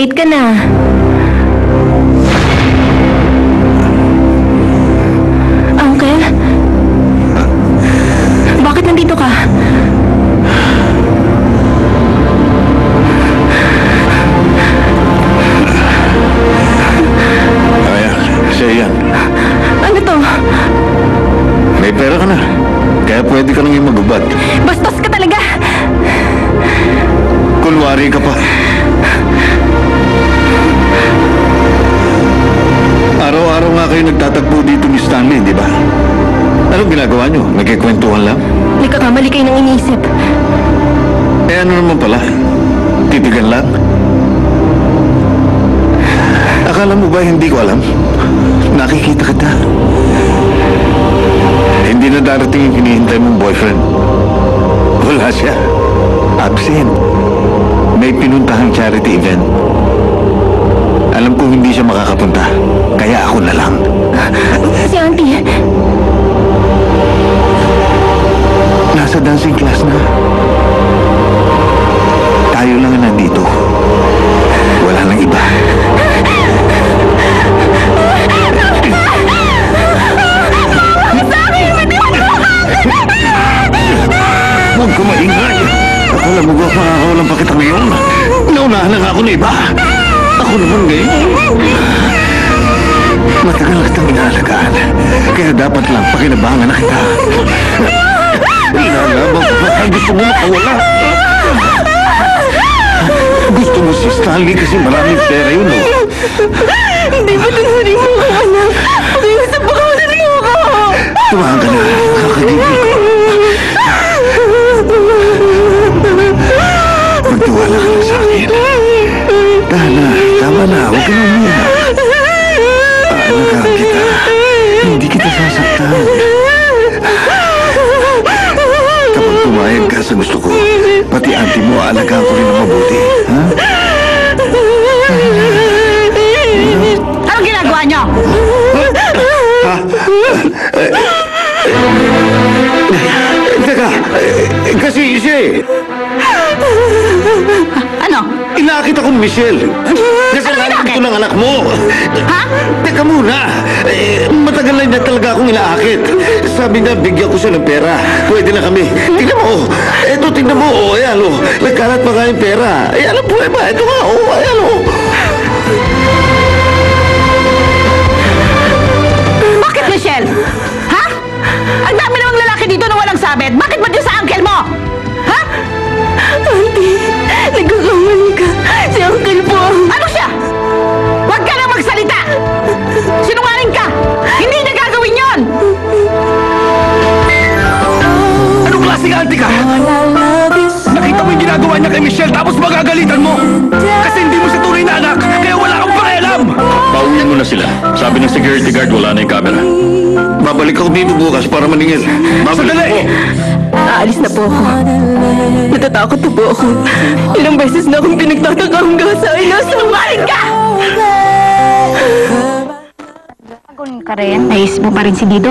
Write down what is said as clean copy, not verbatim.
late ka na. Uncle? Bakit nandito ka? Siya yan. Ano to? May pera ka na. Kaya pwede ka nang magubad. Bastos ka talaga! Kunwari ka pa. Araw-araw nga kayo nagtatagpo dito ni Stanley, di ba? Anong ginagawa nyo? Nagkikwentuhan lang? Nagkakamali kayo ng iniisip. Eh ano naman pala? Titigan lang? Akala mo ba hindi ko alam? Nakikita kita. Hindi na darating yung hinihintay mong boyfriend. Wala siya. Absent. May pinuntahang charity event. Alam ko hindi siya makakapunta. Kaya ako na lang. Si Auntie. Nasa dancing class na. Tayo lang ang nandito. Wala nang iba. Huwag ka maingay. Akala mo ba makakawalan pa kita ngayon? Naunahan na nga ako na iba. Ako naman ngayon. Matagal na kitang inaalagaan. Kaya dapat lang pakinabangan na kita. Inalabang ko pa. Gusto mo makawala. Gusto mo si Stanley kasi maraming pera yun, no? Hindi ba tuntunin mo ko, anak? Pag-iusap ako sa rin mo ko! Tumahan ka na. Kakagigil ko. Magtiwala ka na sa akin. Tama na. Huwag ka na umiyak. Aalagaan kita. Hindi kita sasaktan. Kapag pumayag ka sa gusto ko, pati auntie mo, aalagaan ko rin ang mabuti. Ha? Anong ginagawa niyo? Teka, kasi siya eh. Ano? Inaakit ako ni Michelle. Nasalanan ko ng anak mo. Ha? Teka muna. Matagal na niya talaga akong inaakit. Sabi niya, bigyan ko siya ng pera. Pwede na kami. Tingnan mo. Eto, tingnan mo. O, ayan o. Nagkalat pa nga yung pera. Ayan ang buhay ba? Ito nga o. Ayan o. Bakit, Michelle? Ha? Ang dami namang lalaki dito na walang sabit. Bakit ba dyan sa uncle mo? Ha? Auntie, nagkakamali ka. Si uncle po. Ano siya? Huwag ka na magsalita! Sinungaling ka! Hindi niya gagawin yon! Anong klaseng auntie ka? Nakita mo yung ginagawa niya kay Michelle tapos magagalitan mo! Kasi hindi mo siya tunay na anak, kaya wala kang pakialam! Pauwiin mo na sila. Sabi ng security guard, wala na yung camera. Babalik ako dito bukas para maningil. Babalik Sandali! ako. Aalis na po ako. Natatakot na po ako. Ilang beses na akong pinagtataka hanggang sa sinungaling ka! Ka rin. Naisip mo pa rin si Dido